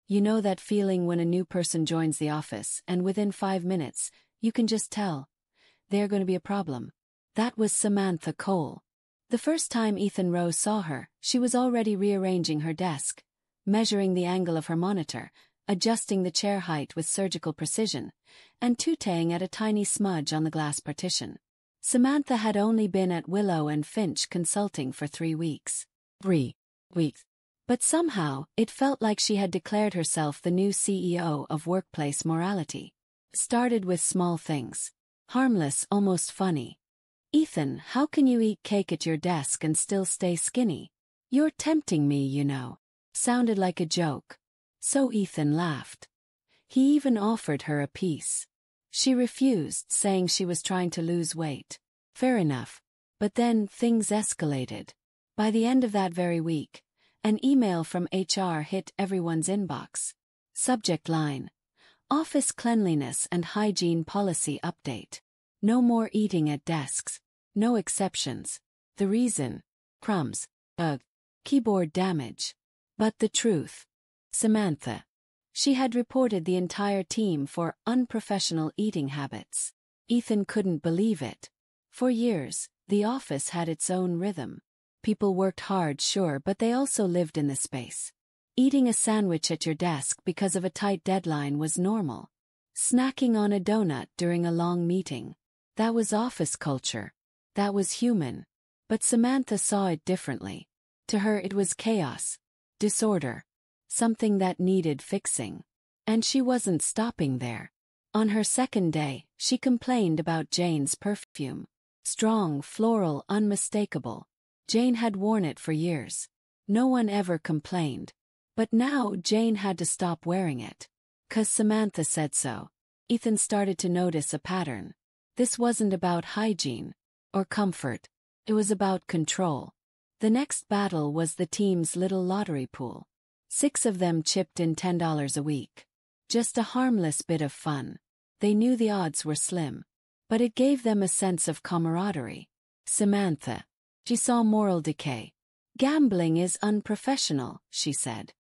You know that feeling when a new person joins the office and within 5 minutes, you can just tell they're going to be a problem. That was Samantha Cole. The first time Ethan Rose saw her, she was already rearranging her desk, measuring the angle of her monitor, adjusting the chair height with surgical precision, and tooting at a tiny smudge on the glass partition. Samantha had only been at Willow and Finch Consulting for 3 weeks. 3 weeks. But somehow, it felt like she had declared herself the new CEO of workplace morality. Started with small things. Harmless, almost funny. Ethan, how can you eat cake at your desk and still stay skinny? You're tempting me, you know. Sounded like a joke. So Ethan laughed. He even offered her a piece. She refused, saying she was trying to lose weight. Fair enough. But then things escalated. By the end of that very week, an email from HR hit everyone's inbox. Subject line: Office Cleanliness and Hygiene Policy Update. No more eating at desks. No exceptions. The reason? Crumbs. Keyboard damage. But the truth? Samantha. She had reported the entire team for unprofessional eating habits. Ethan couldn't believe it. For years, the office had its own rhythm. People worked hard, sure, but they also lived in the space. Eating a sandwich at your desk because of a tight deadline was normal. Snacking on a donut during a long meeting. That was office culture. That was human. But Samantha saw it differently. To her it was chaos. Disorder. Something that needed fixing. And she wasn't stopping there. On her second day, she complained about Jane's perfume. Strong, floral, unmistakable. Jane had worn it for years. No one ever complained. But now Jane had to stop wearing it. 'Cause Samantha said so. Ethan started to notice a pattern. This wasn't about hygiene or comfort. It was about control. The next battle was the team's little lottery pool. 6 of them chipped in $10 a week. Just a harmless bit of fun. They knew the odds were slim. But it gave them a sense of camaraderie. Samantha. She saw moral decay. Gambling is unprofessional, she said.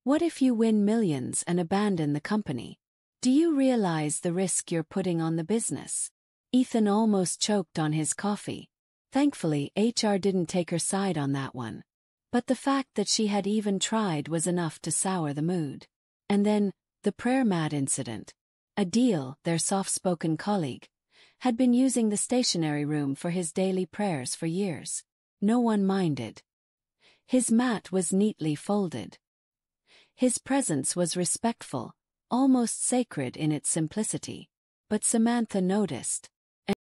What if you win millions and abandon the company? Do you realize the risk you're putting on the business? Ethan almost choked on his coffee. Thankfully, HR didn't take her side on that one. But the fact that she had even tried was enough to sour the mood. And then, the prayer mat incident. Adil, their soft-spoken colleague, had been using the stationery room for his daily prayers for years. No one minded. His mat was neatly folded. His presence was respectful, almost sacred in its simplicity. But Samantha noticed,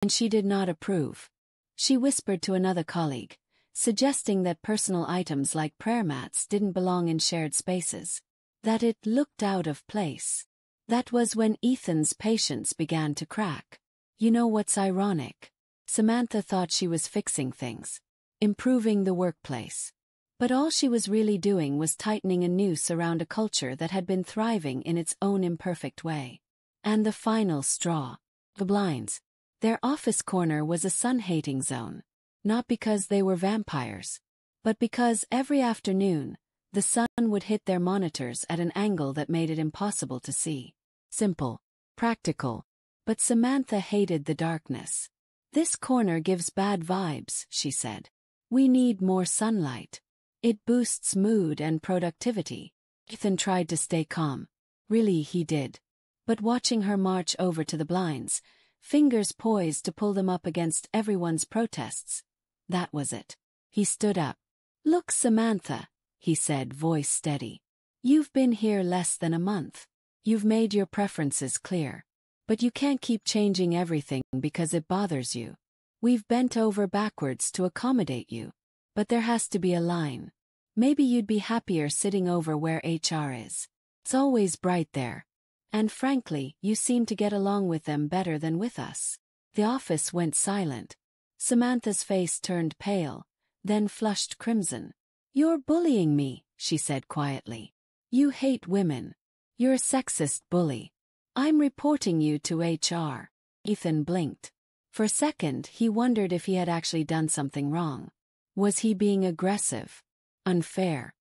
and she did not approve. She whispered to another colleague, suggesting that personal items like prayer mats didn't belong in shared spaces. That it looked out of place. That was when Ethan's patience began to crack. You know what's ironic? Samantha thought she was fixing things. Improving the workplace. But all she was really doing was tightening a noose around a culture that had been thriving in its own imperfect way. And the final straw. The blinds. Their office corner was a sun-hating zone. Not because they were vampires. But because every afternoon, the sun would hit their monitors at an angle that made it impossible to see. Simple. Practical. But Samantha hated the darkness. This corner gives bad vibes, she said. We need more sunlight. It boosts mood and productivity. Ethan tried to stay calm. Really, he did. But watching her march over to the blinds, fingers poised to pull them up against everyone's protests, that was it. He stood up. Look, Samantha, he said, voice steady. You've been here less than a month. You've made your preferences clear. But you can't keep changing everything because it bothers you. We've bent over backwards to accommodate you. But there has to be a line. Maybe you'd be happier sitting over where HR is. It's always bright there. And frankly, you seem to get along with them better than with us. The office went silent. Samantha's face turned pale, then flushed crimson. You're bullying me, she said quietly. You hate women. You're a sexist bully. I'm reporting you to HR. Ethan blinked. For a second, he wondered if he had actually done something wrong. Was he being aggressive? Unfair?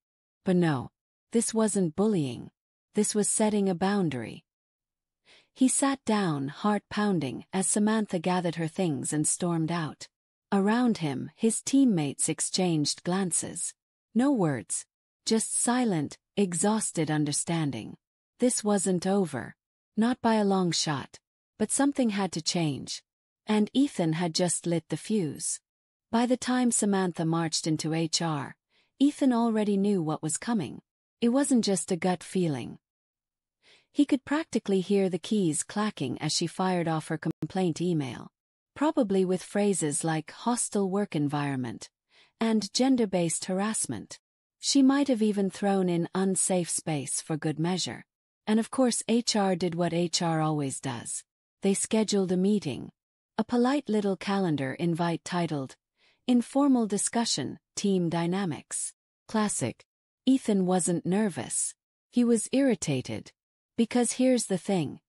But no. This wasn't bullying. This was setting a boundary. He sat down, heart pounding, as Samantha gathered her things and stormed out. Around him, his teammates exchanged glances. No words. Just silent, exhausted understanding. This wasn't over. Not by a long shot. But something had to change. And Ethan had just lit the fuse. By the time Samantha marched into HR, Ethan already knew what was coming. It wasn't just a gut feeling. He could practically hear the keys clacking as she fired off her complaint email. Probably with phrases like hostile work environment and gender-based harassment. She might have even thrown in unsafe space for good measure. And of course HR did what HR always does. They scheduled a meeting. A polite little calendar invite titled, Informal Discussion, Team Dynamics. Classic. Ethan wasn't nervous. He was irritated. Because here's the thing.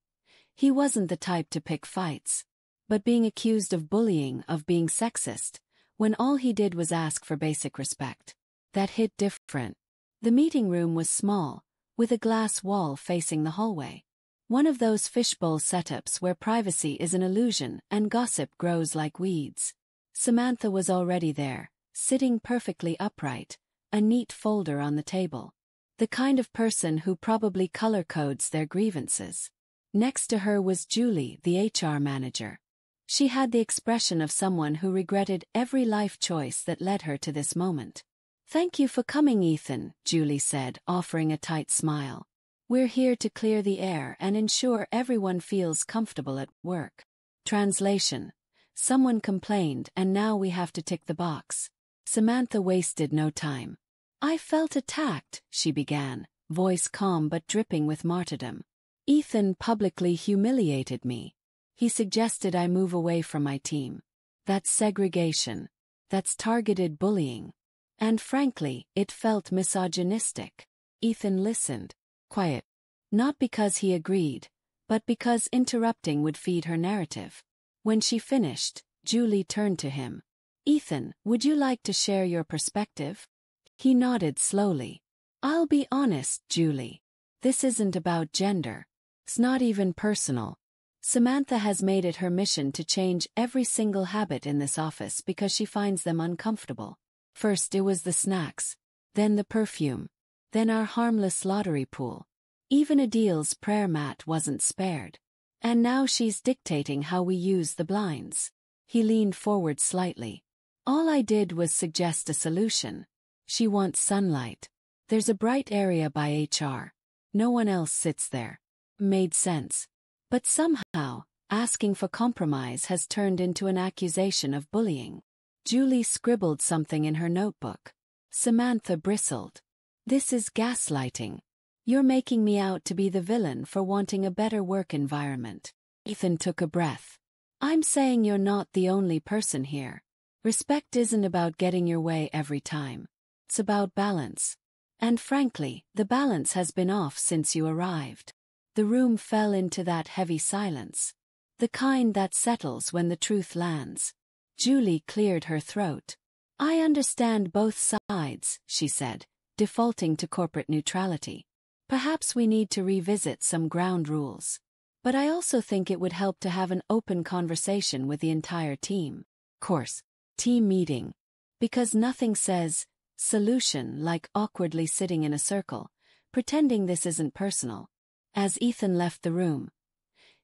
He wasn't the type to pick fights. But being accused of bullying, of being sexist, when all he did was ask for basic respect. That hit different. The meeting room was small, with a glass wall facing the hallway. One of those fishbowl setups where privacy is an illusion and gossip grows like weeds. Samantha was already there, sitting perfectly upright, a neat folder on the table. The kind of person who probably color codes their grievances. Next to her was Julie, the HR manager. She had the expression of someone who regretted every life choice that led her to this moment. "Thank you for coming, Ethan," Julie said, offering a tight smile. "We're here to clear the air and ensure everyone feels comfortable at work." Translation. Someone complained and now we have to tick the box. Samantha wasted no time. "I felt attacked," she began, voice calm but dripping with martyrdom. "Ethan publicly humiliated me. He suggested I move away from my team. That's segregation. That's targeted bullying. And frankly, it felt misogynistic." Ethan listened. Quiet. Not because he agreed, but because interrupting would feed her narrative. When she finished, Julie turned to him. "Ethan, would you like to share your perspective?" He nodded slowly. "I'll be honest, Julie. This isn't about gender. It's not even personal. Samantha has made it her mission to change every single habit in this office because she finds them uncomfortable. First it was the snacks, then the perfume, then our harmless lottery pool. Even Adil's prayer mat wasn't spared. And now she's dictating how we use the blinds." He leaned forward slightly. "All I did was suggest a solution. She wants sunlight. There's a bright area by HR. No one else sits there." Made sense. But somehow, asking for compromise has turned into an accusation of bullying. Julie scribbled something in her notebook. Samantha bristled. "This is gaslighting. You're making me out to be the villain for wanting a better work environment." Ethan took a breath. "I'm saying you're not the only person here. Respect isn't about getting your way every time. It's about balance. And frankly, the balance has been off since you arrived." The room fell into that heavy silence. The kind that settles when the truth lands. Julie cleared her throat. "I understand both sides," she said, defaulting to corporate neutrality. "Perhaps we need to revisit some ground rules. But I also think it would help to have an open conversation with the entire team. Course, team meeting. Because nothing says solution like awkwardly sitting in a circle, pretending this isn't personal." As Ethan left the room,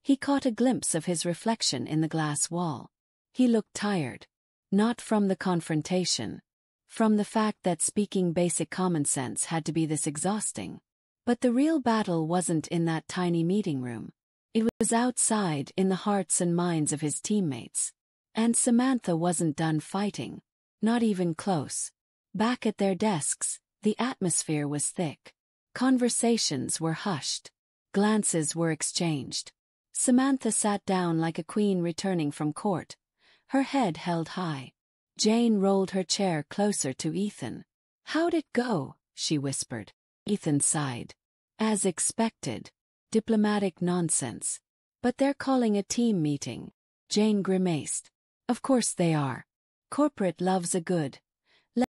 he caught a glimpse of his reflection in the glass wall. He looked tired. Not from the confrontation. From the fact that speaking basic common sense had to be this exhausting. But the real battle wasn't in that tiny meeting room. It was outside in the hearts and minds of his teammates. And Samantha wasn't done fighting. Not even close. Back at their desks, the atmosphere was thick. Conversations were hushed. Glances were exchanged. Samantha sat down like a queen returning from court, her head held high. Jane rolled her chair closer to Ethan. "How'd it go?" she whispered. Ethan sighed. "As expected. Diplomatic nonsense. But they're calling a team meeting." Jane grimaced. "Of course they are. Corporate loves a good,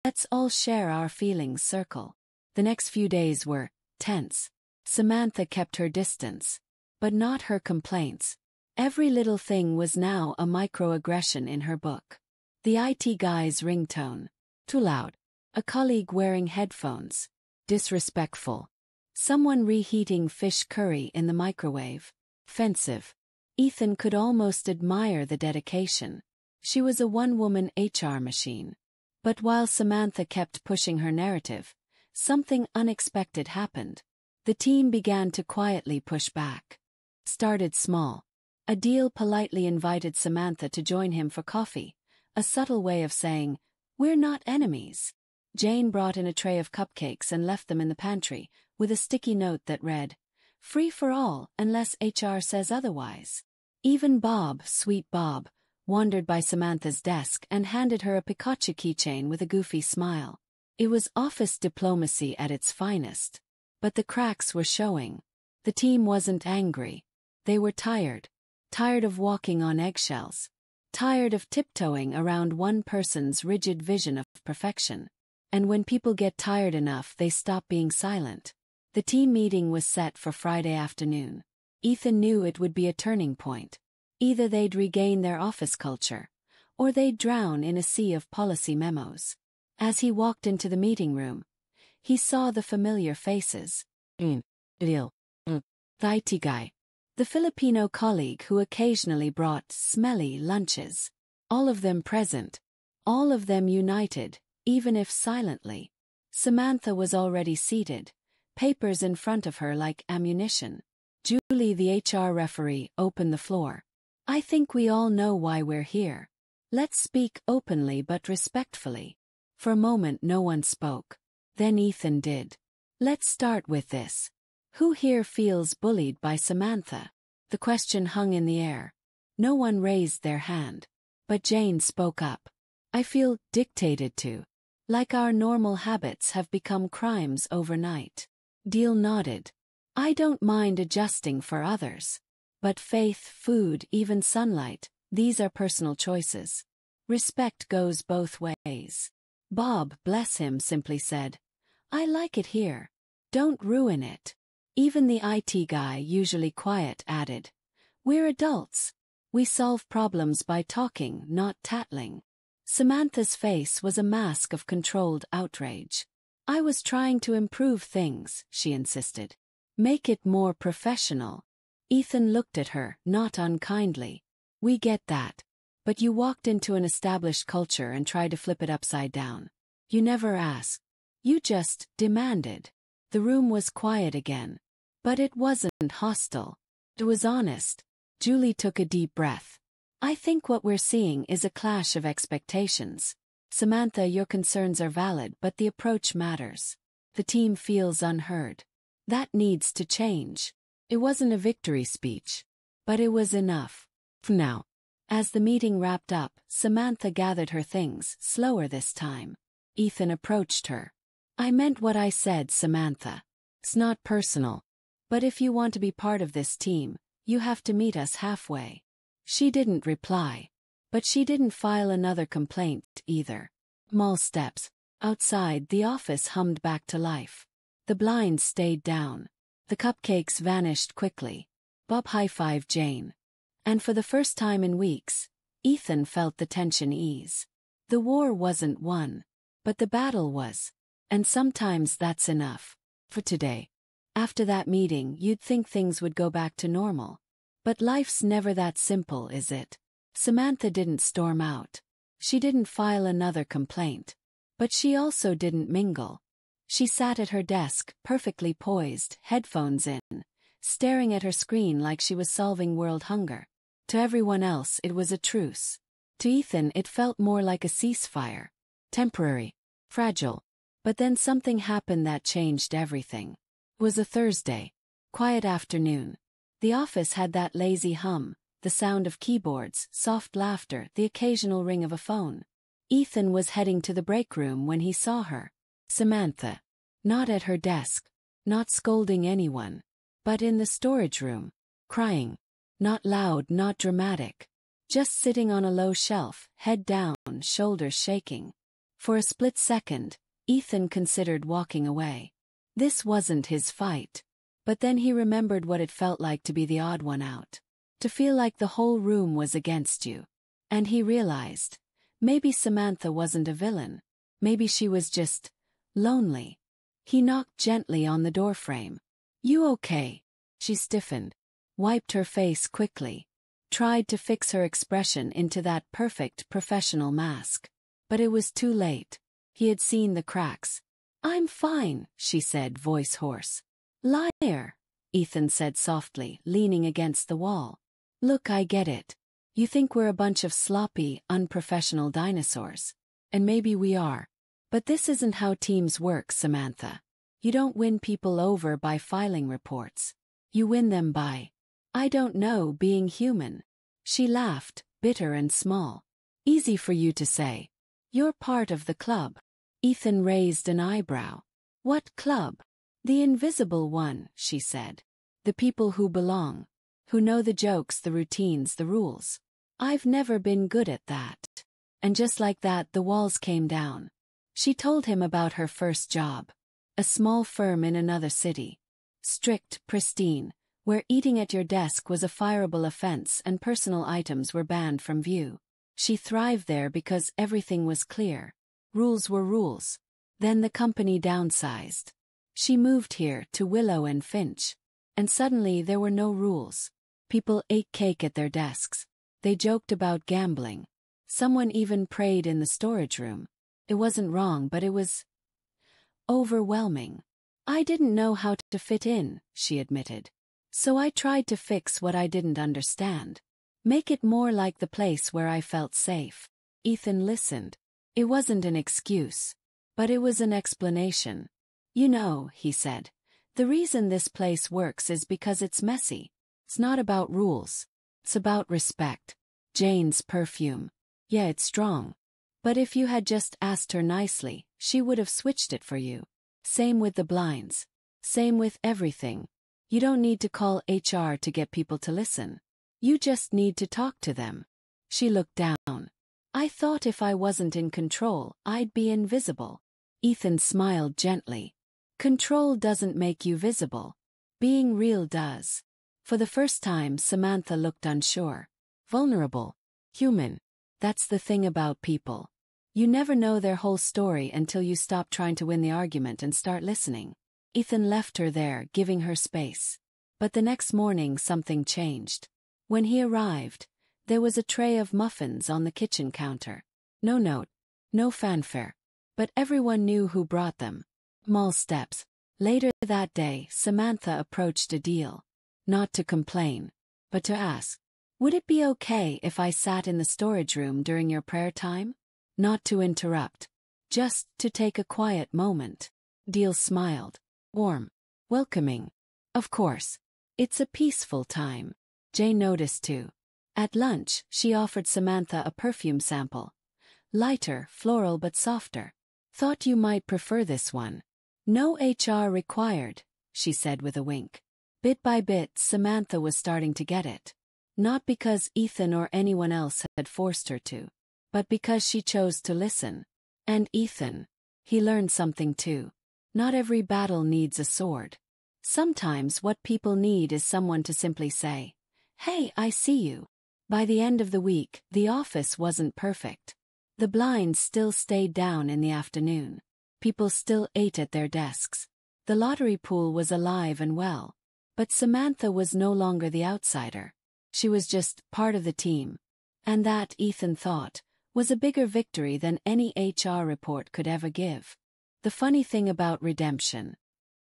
let's all share our feelings circle." The next few days were tense. Samantha kept her distance. But not her complaints. Every little thing was now a microaggression in her book. The IT guy's ringtone. Too loud. A colleague wearing headphones. Disrespectful. Someone reheating fish curry in the microwave. Offensive. Ethan could almost admire the dedication. She was a one-woman HR machine. But while Samantha kept pushing her narrative, something unexpected happened. The team began to quietly push back. Started small. Adil politely invited Samantha to join him for coffee, a subtle way of saying, "We're not enemies." Jane brought in a tray of cupcakes and left them in the pantry, with a sticky note that read, "Free for all unless HR says otherwise." Even Bob, sweet Bob, wandered by Samantha's desk and handed her a Pikachu keychain with a goofy smile. It was office diplomacy at its finest. But the cracks were showing. The team wasn't angry. They were tired. Tired of walking on eggshells. Tired of tiptoeing around one person's rigid vision of perfection. And when people get tired enough, they stop being silent. The team meeting was set for Friday afternoon. Ethan knew it would be a turning point. Either they'd regain their office culture, or they'd drown in a sea of policy memos. As he walked into the meeting room, he saw the familiar faces. The IT guy. The Filipino colleague who occasionally brought smelly lunches. All of them present. All of them united, even if silently. Samantha was already seated, papers in front of her like ammunition. Julie, the HR referee, opened the floor. "I think we all know why we're here. Let's speak openly but respectfully." For a moment no one spoke. Then Ethan did. "Let's start with this. Who here feels bullied by Samantha?" The question hung in the air. No one raised their hand. But Jane spoke up. "I feel dictated to. Like our normal habits have become crimes overnight." Deal nodded. "I don't mind adjusting for others. But faith, food, even sunlight, these are personal choices. Respect goes both ways." Bob, bless him, simply said, "I like it here. Don't ruin it." Even the IT guy, usually quiet, added, "We're adults. We solve problems by talking, not tattling." Samantha's face was a mask of controlled outrage. "I was trying to improve things," she insisted. "Make it more professional." Ethan looked at her, not unkindly. "We get that. But you walked into an established culture and tried to flip it upside down. You never asked. You just demanded." The room was quiet again. But it wasn't hostile. It was honest. Julie took a deep breath. "I think what we're seeing is a clash of expectations. Samantha, your concerns are valid, but the approach matters. The team feels unheard. That needs to change." It wasn't a victory speech. But it was enough. For now. As the meeting wrapped up, Samantha gathered her things, slower this time. Ethan approached her. "I meant what I said, Samantha. It's not personal. But if you want to be part of this team, you have to meet us halfway." She didn't reply. But she didn't file another complaint, either. Small steps. Outside, the office hummed back to life. The blinds stayed down. The cupcakes vanished quickly. Bob high-fived Jane. And for the first time in weeks, Ethan felt the tension ease. The war wasn't won. But the battle was. And sometimes that's enough. For today. After that meeting, you'd think things would go back to normal. But life's never that simple, is it? Samantha didn't storm out. She didn't file another complaint. But she also didn't mingle. She sat at her desk, perfectly poised, headphones in, staring at her screen like she was solving world hunger. To everyone else, it was a truce. To Ethan, it felt more like a ceasefire. Temporary. Fragile. But then something happened that changed everything. It was a Thursday. Quiet afternoon. The office had that lazy hum, the sound of keyboards, soft laughter, the occasional ring of a phone. Ethan was heading to the break room when he saw her. Samantha. Not at her desk. Not scolding anyone. But in the storage room. Crying. Not loud, not dramatic. Just sitting on a low shelf, head down, shoulders shaking. For a split second, Ethan considered walking away. This wasn't his fight. But then he remembered what it felt like to be the odd one out. To feel like the whole room was against you. And he realized, maybe Samantha wasn't a villain. Maybe she was just lonely. He knocked gently on the doorframe. "You okay?" She stiffened, wiped her face quickly, tried to fix her expression into that perfect professional mask. But it was too late. He had seen the cracks. "I'm fine," she said, voice hoarse. "Liar," Ethan said softly, leaning against the wall. "Look, I get it. You think we're a bunch of sloppy, unprofessional dinosaurs. And maybe we are. But this isn't how teams work, Samantha. You don't win people over by filing reports. You win them by, I don't know, being human." She laughed, bitter and small. "Easy for you to say. You're part of the club." Ethan raised an eyebrow. "What club?" "The invisible one," she said. "The people who belong. Who know the jokes, the routines, the rules. I've never been good at that." And just like that, the walls came down. She told him about her first job. A small firm in another city. Strict, pristine, where eating at your desk was a fireable offense and personal items were banned from view. She thrived there because everything was clear. Rules were rules. Then the company downsized. She moved here to Willow and Finch. And suddenly there were no rules. People ate cake at their desks. They joked about gambling. Someone even prayed in the storage room. It wasn't wrong, but it was overwhelming. "I didn't know how to fit in," she admitted. "So I tried to fix what I didn't understand. Make it more like the place where I felt safe." Ethan listened. It wasn't an excuse. But it was an explanation. "You know," he said, "the reason this place works is because it's messy. It's not about rules. It's about respect. Jane's perfume. Yeah, it's strong. But if you had just asked her nicely, she would have switched it for you. Same with the blinds. Same with everything. You don't need to call HR to get people to listen. You just need to talk to them." She looked down. "I thought if I wasn't in control, I'd be invisible." Ethan smiled gently. "Control doesn't make you visible. Being real does." For the first time, Samantha looked unsure. Vulnerable. Human. That's the thing about people. You never know their whole story until you stop trying to win the argument and start listening. Ethan left her there, giving her space. But the next morning something changed. When he arrived, there was a tray of muffins on the kitchen counter. No note. No fanfare. But everyone knew who brought them. Small steps. Later that day, Samantha approached a deal. Not to complain, but to ask, "Would it be okay if I sat in the storage room during your prayer time?" Not to interrupt. Just to take a quiet moment. Deal smiled. Warm. Welcoming. Of course. It's a peaceful time. Jane noticed too. At lunch, she offered Samantha a perfume sample. Lighter, floral but softer. "Thought you might prefer this one." "No HR required," she said with a wink. Bit by bit, Samantha was starting to get it. Not because Ethan or anyone else had forced her to, but because she chose to listen. And Ethan. He learned something too. Not every battle needs a sword. Sometimes what people need is someone to simply say, "Hey, I see you." By the end of the week, the office wasn't perfect. The blinds still stayed down in the afternoon. People still ate at their desks. The lottery pool was alive and well. But Samantha was no longer the outsider. She was just part of the team. And that, Ethan thought, was a bigger victory than any HR report could ever give. The funny thing about redemption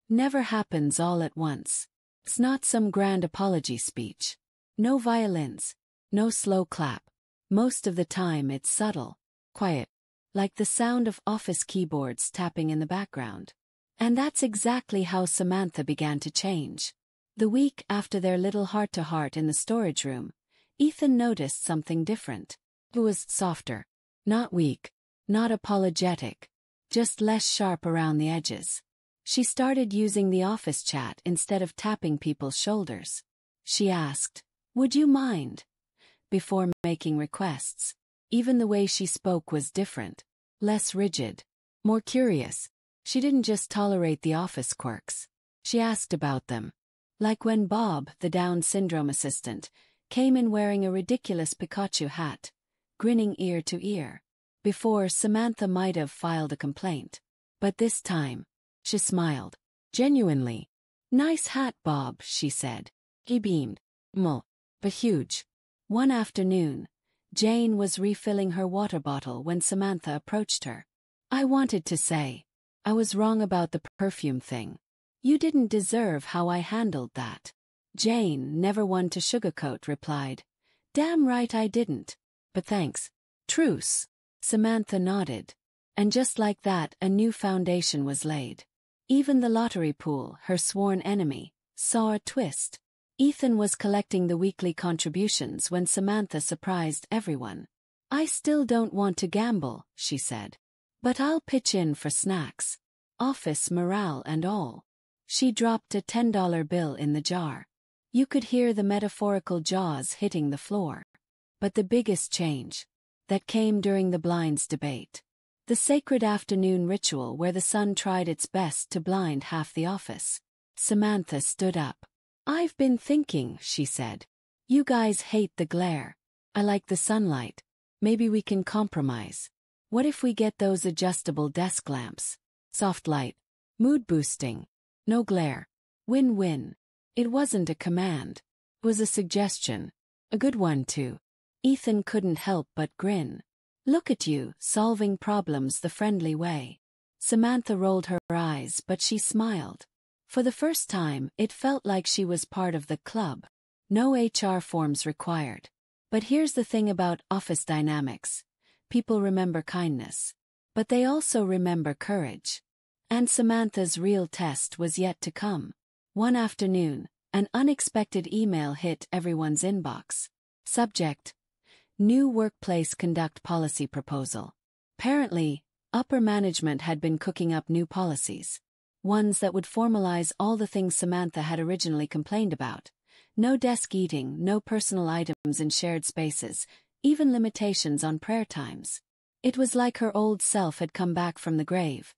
never happens all at once. It's not some grand apology speech. No violins. No slow clap. Most of the time it's subtle. Quiet. Like the sound of office keyboards tapping in the background. And that's exactly how Samantha began to change. The week after their little heart-to-heart in the storage room, Ethan noticed something different. It was softer. Not weak. Not apologetic. Just less sharp around the edges. She started using the office chat instead of tapping people's shoulders. She asked, "Would you mind?" before making requests. Even the way she spoke was different. Less rigid. More curious. She didn't just tolerate the office quirks. She asked about them. Like when Bob, the Down syndrome assistant, came in wearing a ridiculous Pikachu hat, grinning ear to ear. Before, Samantha might have filed a complaint. But this time, she smiled. Genuinely. Nice hat, Bob, she said. He beamed. But huge. One afternoon, Jane was refilling her water bottle when Samantha approached her. I wanted to say, I was wrong about the perfume thing. You didn't deserve how I handled that. Jane, never one to sugarcoat, replied. Damn right I didn't. But thanks. Truce. Samantha nodded. And just like that, a new foundation was laid. Even the lottery pool, her sworn enemy, saw a twist. Ethan was collecting the weekly contributions when Samantha surprised everyone. I still don't want to gamble, she said. But I'll pitch in for snacks. Office morale and all. She dropped a $10 bill in the jar. You could hear the metaphorical jaws hitting the floor. But the biggest change, that came during the blinds debate. The sacred afternoon ritual where the sun tried its best to blind half the office. Samantha stood up. I've been thinking, she said. You guys hate the glare. I like the sunlight. Maybe we can compromise. What if we get those adjustable desk lamps? Soft light. Mood boosting. No glare. Win-win. It wasn't a command. It was a suggestion. A good one, too. Ethan couldn't help but grin. Look at you, solving problems the friendly way. Samantha rolled her eyes, but she smiled. For the first time, it felt like she was part of the club. No HR forms required. But here's the thing about office dynamics. People remember kindness. But they also remember courage. And Samantha's real test was yet to come. One afternoon, an unexpected email hit everyone's inbox. Subject: New Workplace Conduct Policy Proposal. Apparently, upper management had been cooking up new policies. Ones that would formalize all the things Samantha had originally complained about. No desk eating, no personal items in shared spaces, even limitations on prayer times. It was like her old self had come back from the grave.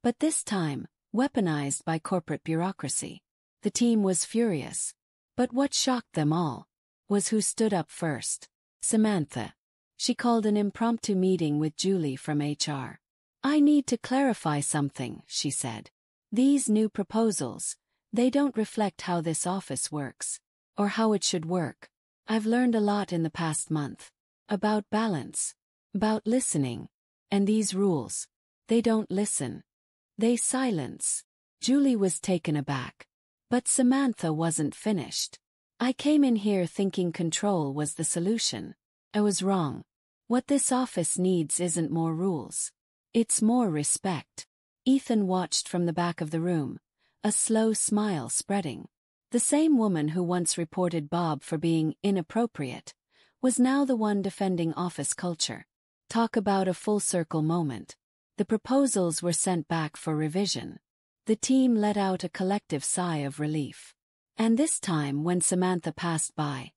But this time, weaponized by corporate bureaucracy. The team was furious. But what shocked them all was who stood up first. Samantha. She called an impromptu meeting with Julie from HR. I need to clarify something, she said. These new proposals, they don't reflect how this office works, or how it should work. I've learned a lot in the past month. About balance. About listening. And these rules. They don't listen. They silence. Julie was taken aback. But Samantha wasn't finished. I came in here thinking control was the solution. I was wrong. What this office needs isn't more rules. It's more respect. Ethan watched from the back of the room, a slow smile spreading. The same woman who once reported Bob for being inappropriate was now the one defending office culture. Talk about a full circle moment. The proposals were sent back for revision. The team let out a collective sigh of relief. And this time when Samantha passed by,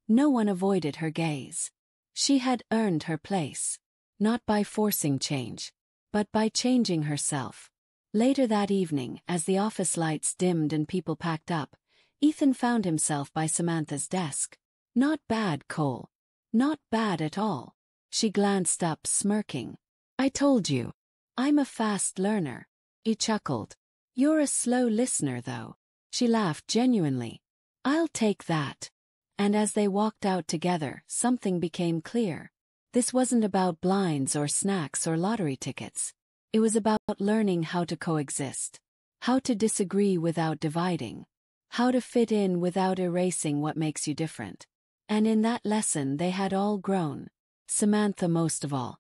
no one avoided her gaze. She had earned her place, not by forcing change, but by changing herself. Later that evening, as the office lights dimmed and people packed up, Ethan found himself by Samantha's desk. Not bad, Cole. Not bad at all. She glanced up, smirking. I told you. I'm a fast learner. He chuckled. You're a slow listener, though. She laughed genuinely. I'll take that. And as they walked out together, something became clear. This wasn't about blinds or snacks or lottery tickets. It was about learning how to coexist. How to disagree without dividing. How to fit in without erasing what makes you different. And in that lesson they had all grown. Samantha most of all.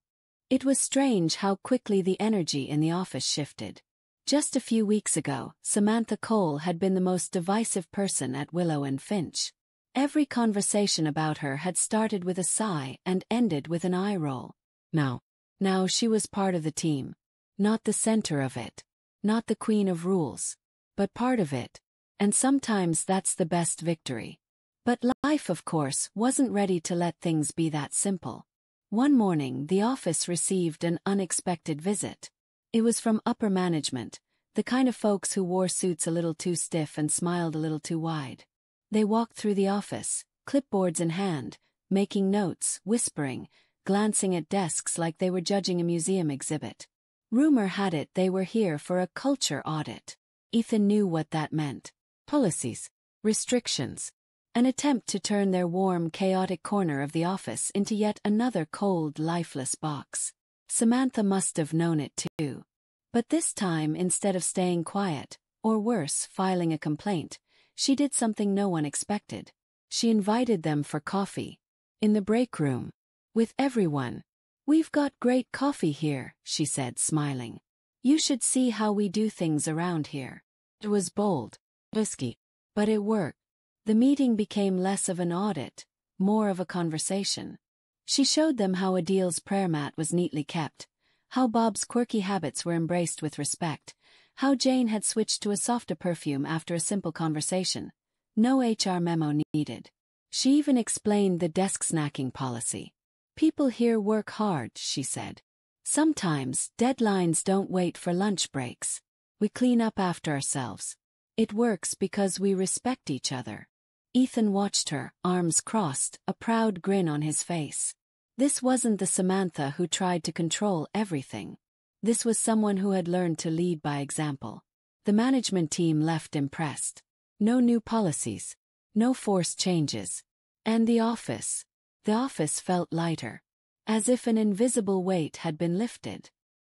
It was strange how quickly the energy in the office shifted. Just a few weeks ago, Samantha Cole had been the most divisive person at Willow and Finch. Every conversation about her had started with a sigh and ended with an eye roll. Now she was part of the team. Not the center of it. Not the queen of rules. But part of it. And sometimes that's the best victory. But life, of course, wasn't ready to let things be that simple. One morning the office received an unexpected visit. It was from upper management, The kind of folks who wore suits a little too stiff and smiled a little too wide. They walked through the office, clipboards in hand, making notes, whispering, glancing at desks like they were judging a museum exhibit. Rumor had it they were here for a culture audit. Ethan knew what that meant. Policies, restrictions, an attempt to turn their warm, chaotic corner of the office into yet another cold, lifeless box. Samantha must have known it too. But this time, instead of staying quiet, or worse, filing a complaint, she did something no one expected. She invited them for coffee. In the break room. With everyone. "We've got great coffee here," she said, smiling. "You should see how we do things around here." It was bold, risky, but it worked. The meeting became less of an audit, more of a conversation. She showed them how Adil's prayer mat was neatly kept, how Bob's quirky habits were embraced with respect, how Jane had switched to a softer perfume after a simple conversation. No HR memo needed. She even explained the desk snacking policy. "People here work hard," she said. "Sometimes deadlines don't wait for lunch breaks. We clean up after ourselves. It works because we respect each other." Ethan watched her, arms crossed, a proud grin on his face. This wasn't the Samantha who tried to control everything. This was someone who had learned to lead by example. The management team left impressed. No new policies. No forced changes. And the office felt lighter. As if an invisible weight had been lifted.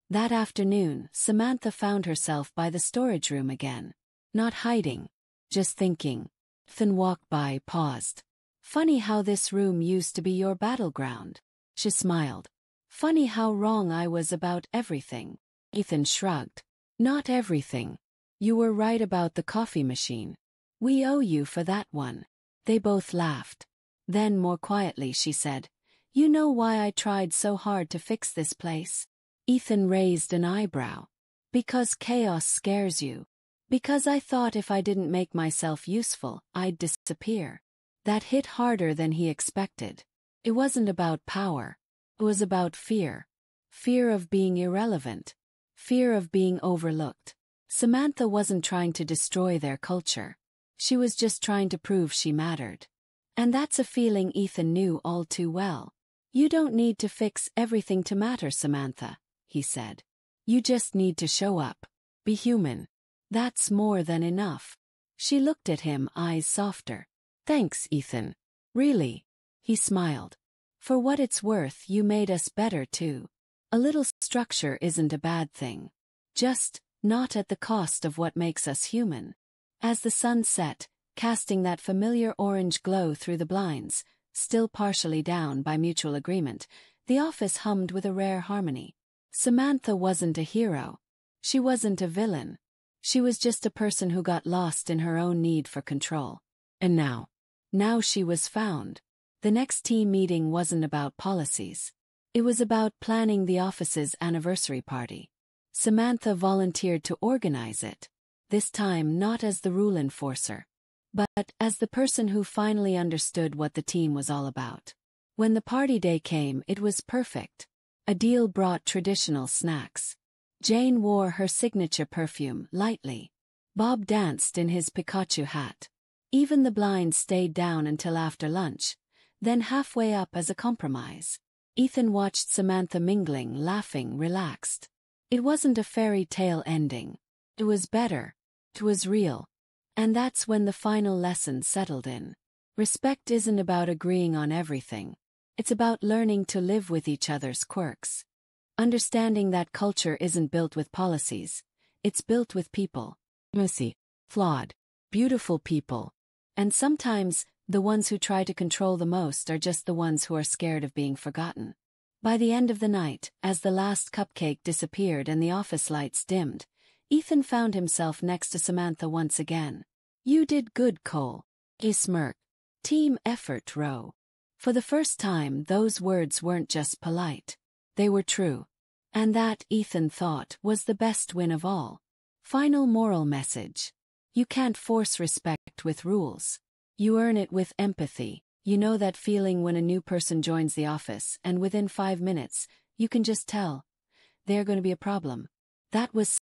That afternoon, Samantha found herself by the storage room again. Not hiding. Just thinking. Ethan walked by, paused. "Funny how this room used to be your battleground." She smiled. "Funny how wrong I was about everything." Ethan shrugged. "Not everything. You were right about the coffee machine. We owe you for that one." They both laughed. Then, more quietly, she said, "You know why I tried so hard to fix this place?" Ethan raised an eyebrow. "Because chaos scares you. Because I thought if I didn't make myself useful, I'd disappear." That hit harder than he expected. It wasn't about power. It was about fear. Fear of being irrelevant. Fear of being overlooked. Samantha wasn't trying to destroy their culture. She was just trying to prove she mattered. And that's a feeling Ethan knew all too well. "You don't need to fix everything to matter, Samantha," he said. "You just need to show up. Be human. That's more than enough." She looked at him, eyes softer. "Thanks, Ethan. Really." He smiled. "For what it's worth, you made us better too. A little structure isn't a bad thing. Just, not at the cost of what makes us human." As the sun set, casting that familiar orange glow through the blinds, still partially down by mutual agreement, the office hummed with a rare harmony. Samantha wasn't a hero. She wasn't a villain. She was just a person who got lost in her own need for control. And now she was found. The next team meeting wasn't about policies. It was about planning the office's anniversary party. Samantha volunteered to organize it. This time not as the rule enforcer, but as the person who finally understood what the team was all about. When the party day came, it was perfect. Adil brought traditional snacks. Jane wore her signature perfume, lightly. Bob danced in his Pikachu hat. Even the blinds stayed down until after lunch, then halfway up as a compromise. Ethan watched Samantha mingling, laughing, relaxed. It wasn't a fairy tale ending. It was better. It was real. And that's when the final lesson settled in. Respect isn't about agreeing on everything. It's about learning to live with each other's quirks. Understanding that culture isn't built with policies. It's built with people. Messy, flawed, beautiful people. And sometimes, the ones who try to control the most are just the ones who are scared of being forgotten. By the end of the night, as the last cupcake disappeared and the office lights dimmed, Ethan found himself next to Samantha once again. "You did good, Cole." He smirked. "Team effort, Ro." For the first time, those words weren't just polite. They were true. And that, Ethan thought, was the best win of all. Final moral message. You can't force respect with rules. You earn it with empathy. You know that feeling when a new person joins the office and within 5 minutes, you can just tell they're going to be a problem. That was